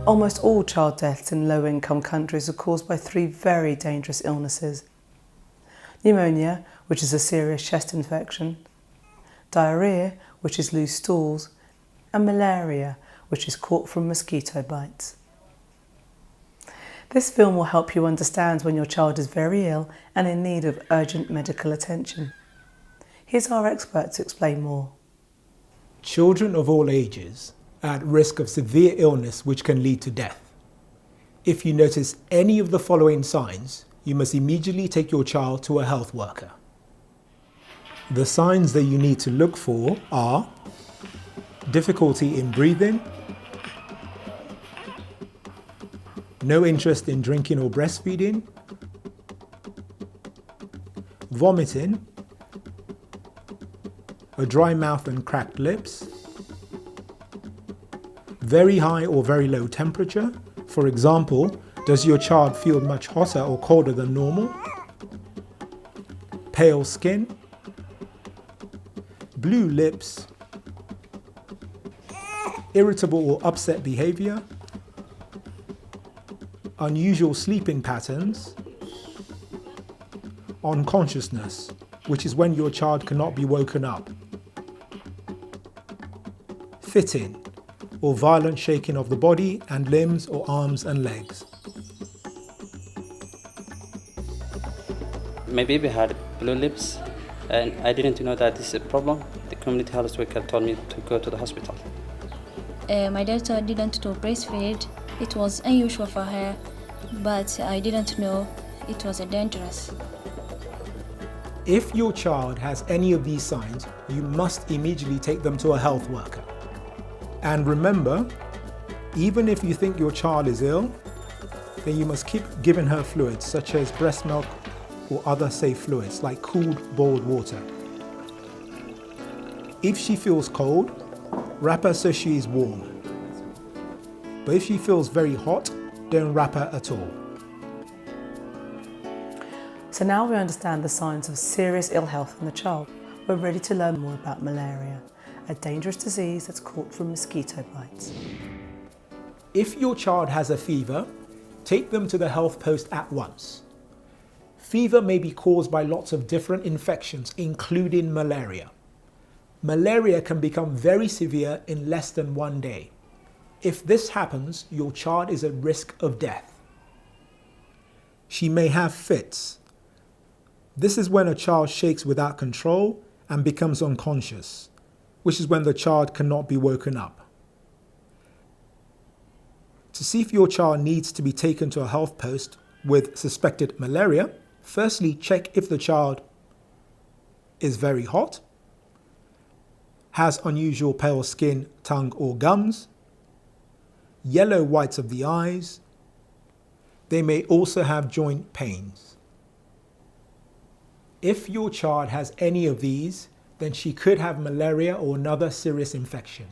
Almost all child deaths in low-income countries are caused by three very dangerous illnesses: pneumonia, which is a serious chest infection, diarrhea, which is loose stools, and malaria, which is caught from mosquito bites. This film will help you understand when your child is very ill and in need of urgent medical attention. Here's our expert to explain more. Children of all ages are at risk of severe illness which can lead to death. If you notice any of the following signs, you must immediately take your child to a health worker. The signs that you need to look for are difficulty in breathing, no interest in drinking or breastfeeding, vomiting, a dry mouth and cracked lips, very high or very low temperature. For example, does your child feel much hotter or colder than normal? Pale skin, blue lips, irritable or upset behavior, unusual sleeping patterns, unconsciousness, which is when your child cannot be woken up, fitting, or violent shaking of the body and limbs or arms and legs. My baby had blue lips and I didn't know that this is a problem. The community health worker told me to go to the hospital. My daughter didn't do breastfeed. It was unusual for her, but I didn't know it was dangerous. If your child has any of these signs, you must immediately take them to a health worker. And remember, even if you think your child is ill, then you must keep giving her fluids such as breast milk or other safe fluids like cooled boiled water. If she feels cold, wrap her so she is warm. But if she feels very hot, don't wrap her at all. So now we understand the signs of serious ill health in the child. We're ready to learn more about malaria, a dangerous disease that's caught from mosquito bites. If your child has a fever, take them to the health post at once. Fever may be caused by lots of different infections, including malaria. Malaria can become very severe in less than 1 day. If this happens, your child is at risk of death. She may have fits. This is when a child shakes without control and becomes unconscious, which is when the child cannot be woken up. To see if your child needs to be taken to a health post with suspected malaria, firstly check if the child is very hot, has unusual pale skin, tongue or gums, yellow whites of the eyes. They may also have joint pains. If your child has any of these, then she could have malaria or another serious infection.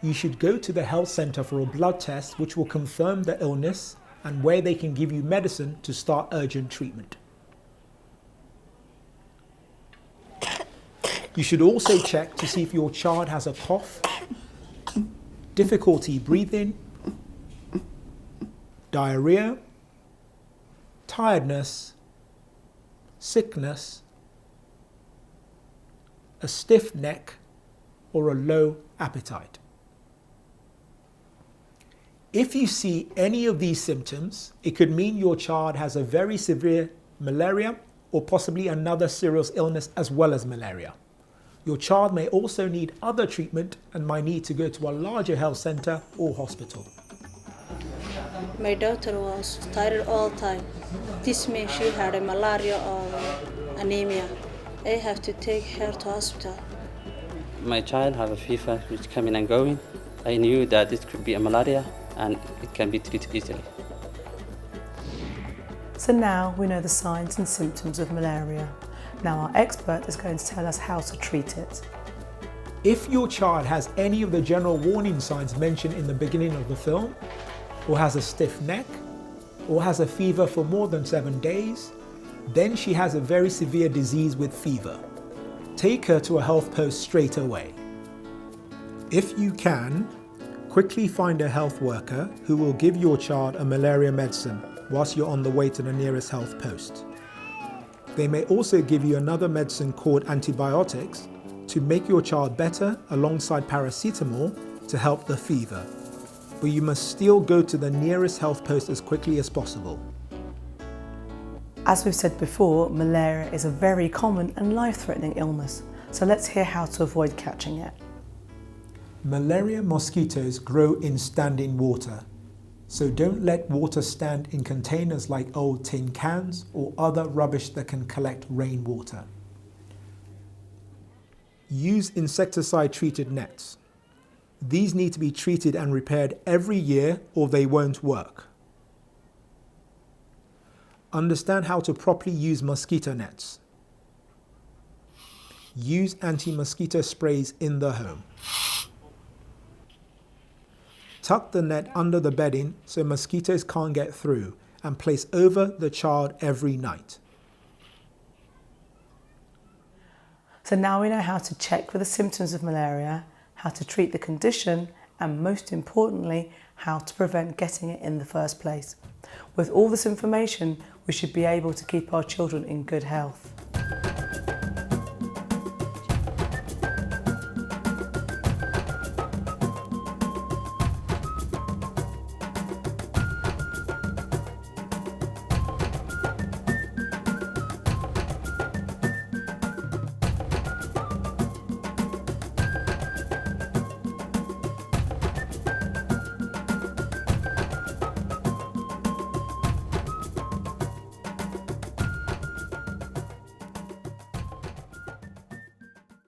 You should go to the health center for a blood test which will confirm the illness and where they can give you medicine to start urgent treatment. You should also check to see if your child has a cough, difficulty breathing, diarrhea, tiredness, sickness, a stiff neck, or a low appetite. If you see any of these symptoms, it could mean your child has a very severe malaria or possibly another serious illness as well as malaria. Your child may also need other treatment and might need to go to a larger health center or hospital. My daughter was tired all the time. This means she had a malaria or anemia. I have to take her to hospital. My child have a fever which coming and going. I knew that it could be a malaria and it can be treated easily. So now we know the signs and symptoms of malaria. Now our expert is going to tell us how to treat it. If your child has any of the general warning signs mentioned in the beginning of the film, or has a stiff neck, or has a fever for more than 7 days, then she has a very severe disease with fever. Take her to a health post straight away. If you can, Quickly find a health worker who will give your child a malaria medicine whilst you're on the way to the nearest health post. They may also give you another medicine called antibiotics to make your child better alongside paracetamol to help the fever. But you must still go to the nearest health post as quickly as possible. As we've said before, malaria is a very common and life-threatening illness, so let's hear how to avoid catching it. Malaria mosquitoes grow in standing water, so don't let water stand in containers like old tin cans or other rubbish that can collect rainwater. Use insecticide-treated nets. These need to be treated and repaired every year or they won't work. Understand how to properly use mosquito nets. Use anti-mosquito sprays in the home. Tuck the net under the bedding so mosquitoes can't get through and place over the child every night. So now we know how to check for the symptoms of malaria, how to treat the condition, and most importantly, how to prevent getting it in the first place. With all this information, we should be able to keep our children in good health.